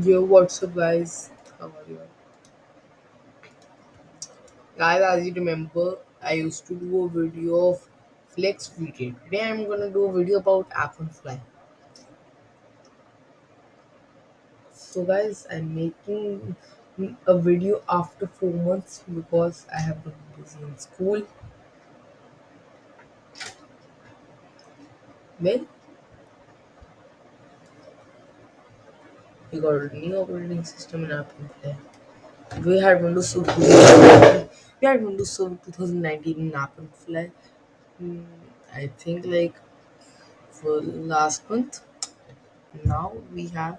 Yo, what's up, guys? How are you? Guys, as you remember, I used to do a video of flex video. Today, I'm gonna do a video about AppOnFly. So, guys, I'm making a video after 4 months because I have been busy in school. Well, we got a new operating system in AppOnFly. We had Windows Server 2019. We had Windows Server 2019 in AppOnFly. Hmm, I think like for last month. Now we have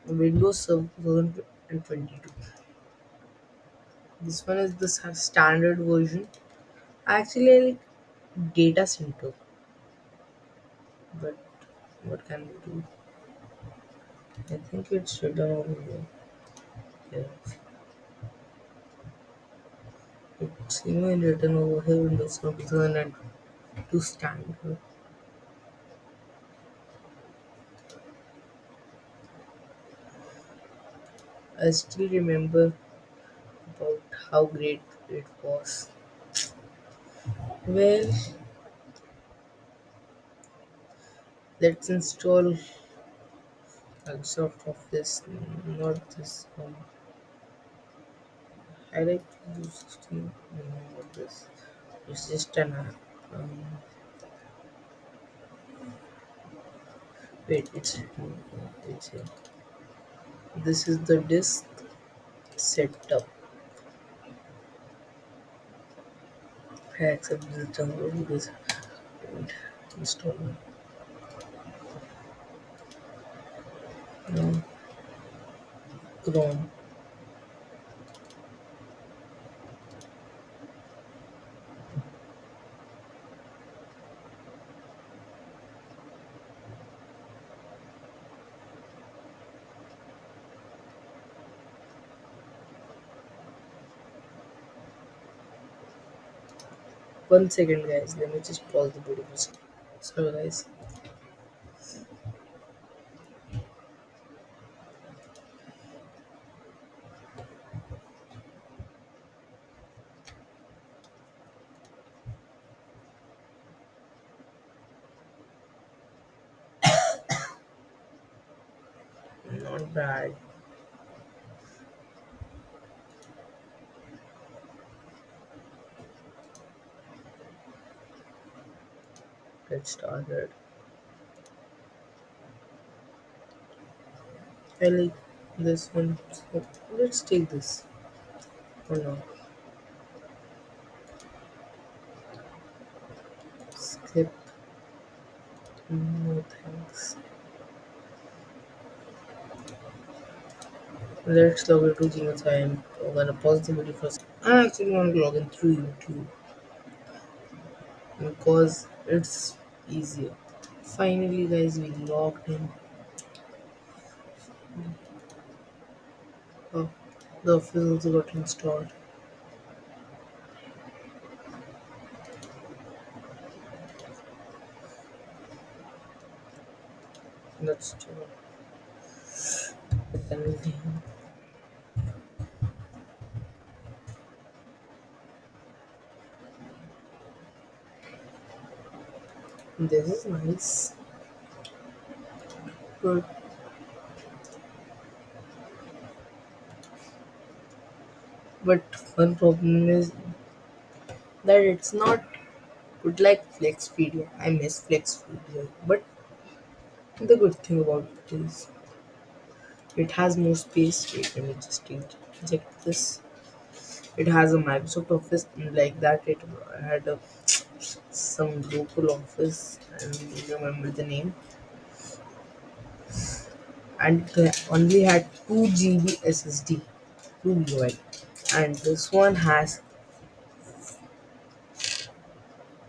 Windows Server 2022. This one is the standard version. Actually, I like data center, but what can we do? I think it's written over here. Yeah, it's even written over here. Windows Server 2002 standard. I still remember about how great it was. Well, let's install Microsoft Office. Not this one. I like to use 16. Not this. It's just an app. Um, Wait, it's here. This is the disk setup. I accept this download because don't install no Chrome. 1 second, guys. Let me just pause the video. Sorry, guys. Not bad. Get started. I like this one. So let's take this. Oh no. Skip. No thanks. Let's log into Gmail. So I'm gonna pause the video first. I actually want to log in through YouTube because it's easier. Finally, guys, we logged in. Oh, the office also got installed. Let's do it. This is nice, but one problem is that it's not good like FlexPedia. I miss FlexPedia, but the good thing about it is it has more space. Wait, let me just inject this. It has a Microsoft Office and like that. It had some local office, and I remember the name, and it only had 2 GB SSD, 2 GB, and this one has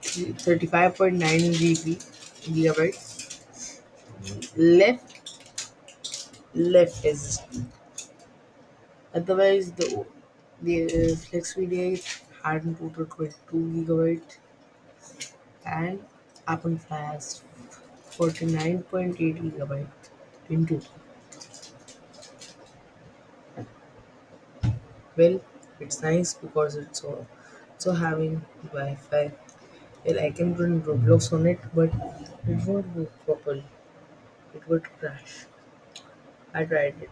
35.9 gigabytes left SSD. Otherwise, the Flex VDI had in total 22 GB, and AppOnFly has 49.8 GB in total. Well, it's nice because it's so having Wi-Fi. Well, I can run Roblox on it, but it won't work properly. It would crash. I tried it.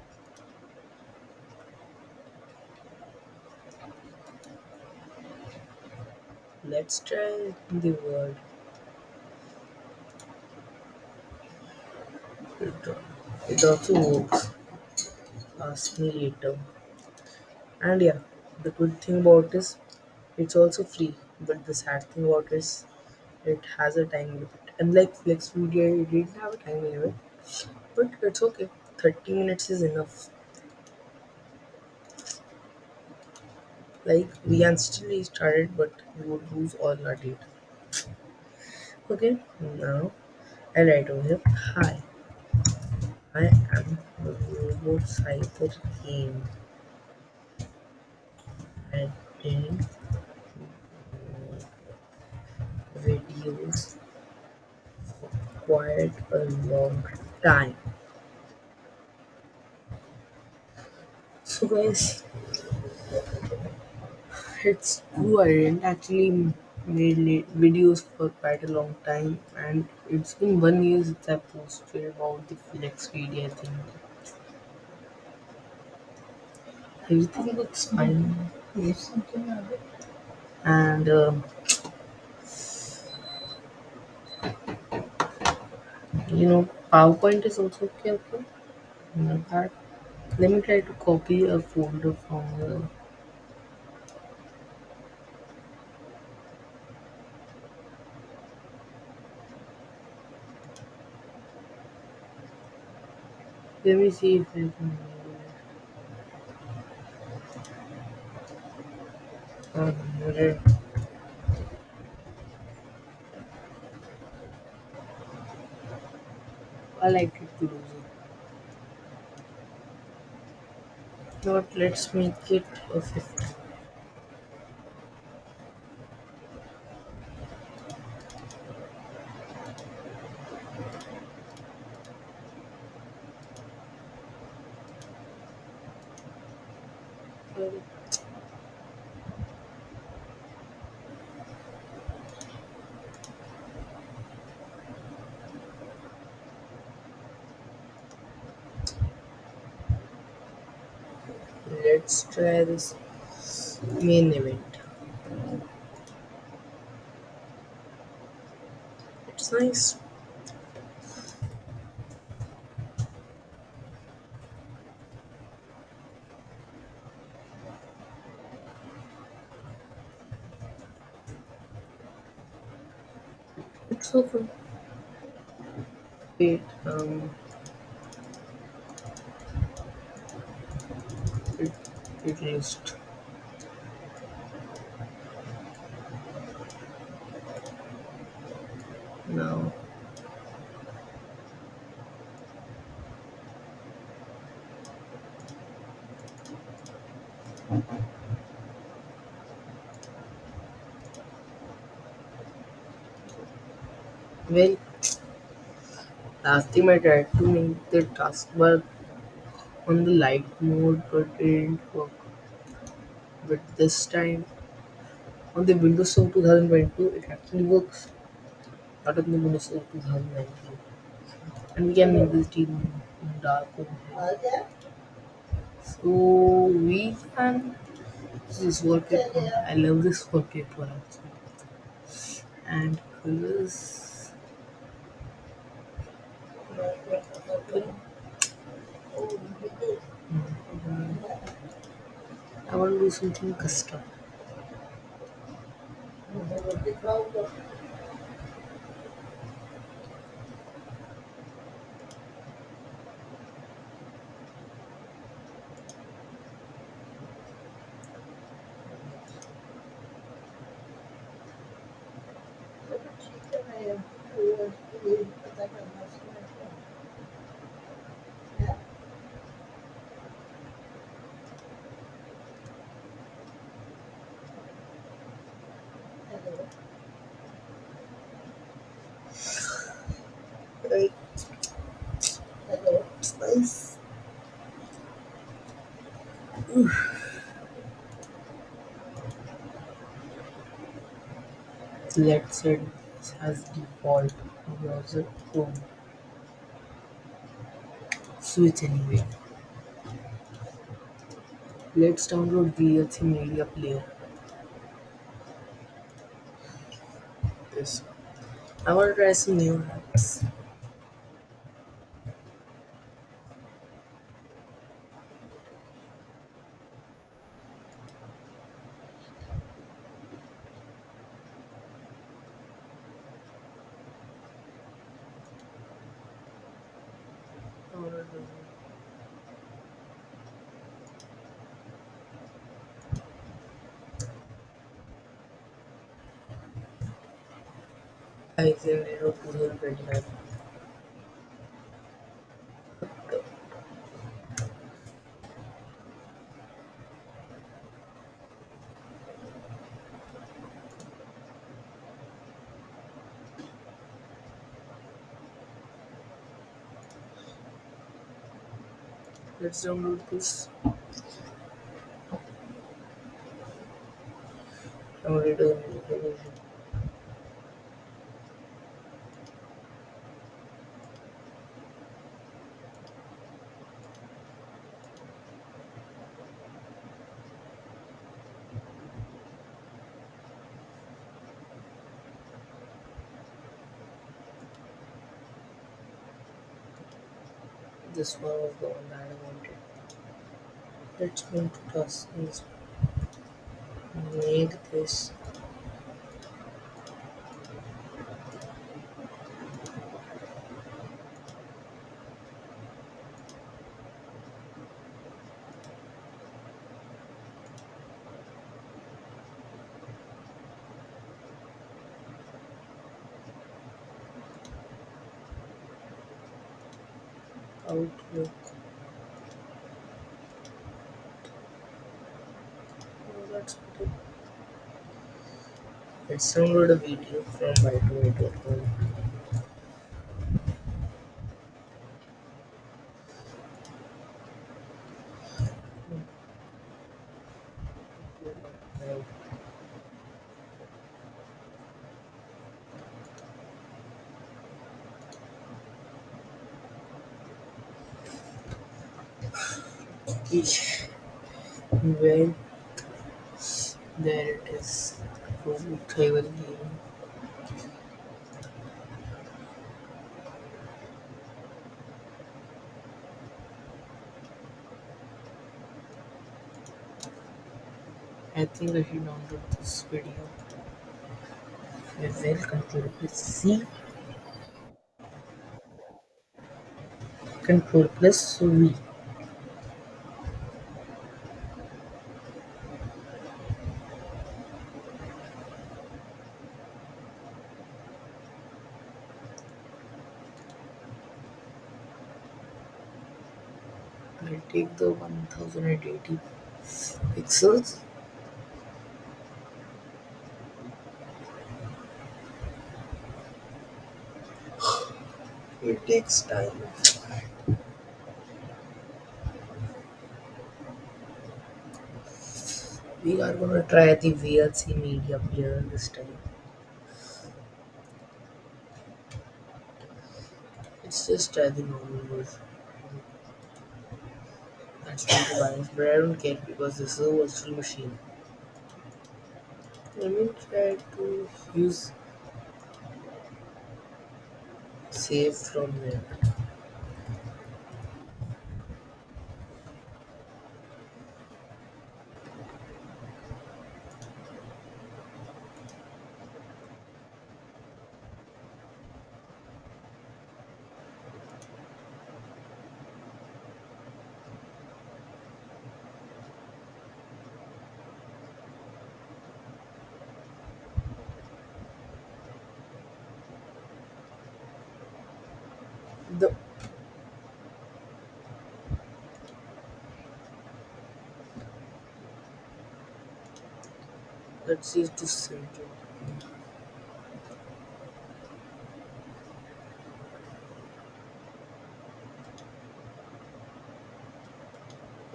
Let's try the word. It, it also works. Ask me later. And yeah, the good thing about is it's also free. But the sad thing about is it has a time limit. Unlike Flex Video, it didn't have a time limit. But it's okay. 30 minutes is enough. Like we can still restart it, but we would lose all our data. Okay, now I write over here. Hi, I am a robot cyber game editing videos quite a long time. So guys, it's true. I didn't actually made videos for quite a long time, and it's been 1 year since I posted about the flex video. I think everything looks fine, and PowerPoint is also okay. Okay, not bad. Let me try to copy a folder from. Let me see if I can. Right. I like it closer. Not. Let's make it a 50. Let's try this main event. It's nice. It's so fun. Wait, it, it list now. Well, last time I tried to make the taskbar on the light mode, but it didn't work. But this time on the Windows of 2022, it actually works. Not on the Windows of 2019. And we can make this team dark over here. So we can this wallpaper. I love this wallpaper actually. And colors. I want to do something custom. Right. It's nice. Let's set this as default browser Chrome. Switch anyway. Let's download VLC Media Player. This. I want to try some new apps. I want to do. I think it was 2029. Let's download this. I want to do a new version. This one was the one that I wanted. Let's go into task and make this Outlook. Oh, that's good. Let's download a video from my2.com. Well, there it is. Robot rival game. I think I should download this video. I will control plus C, control plus V. I'll take the 1080 pixels. It takes time. We are gonna try the VLC media player this time. Let's just try the normal version. That's not the bias, but I don't care because this is a virtual machine. Let me try to use save from there. The let's use this center.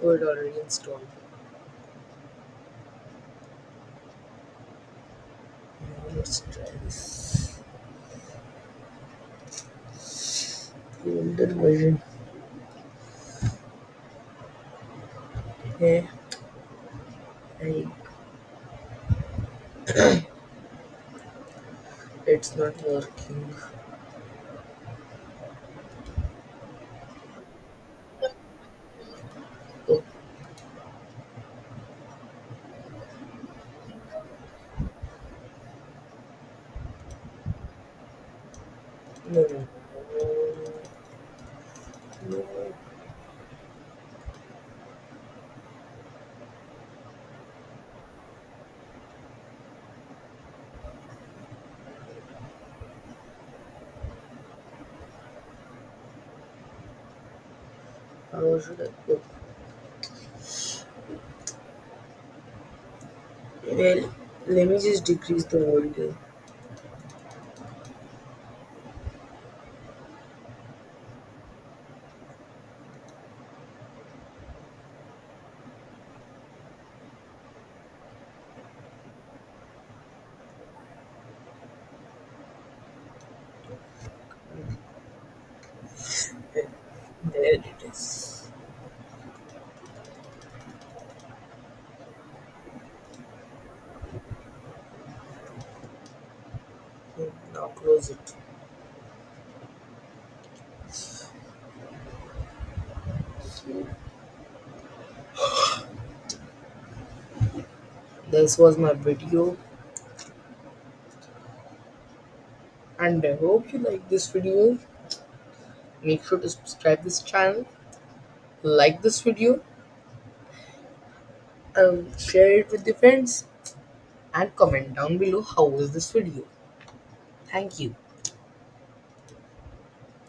Oh, it already installed. Let's try this. The older version. Yeah, I, it's not working. Oh, no, no, no, no. How should I? Oh, well, let me just decrease the volume. There it is. Now close it. This was my video, and I hope you like this video. Make sure to subscribe this channel, like this video, share it with your friends, and comment down below how was this video. Thank you.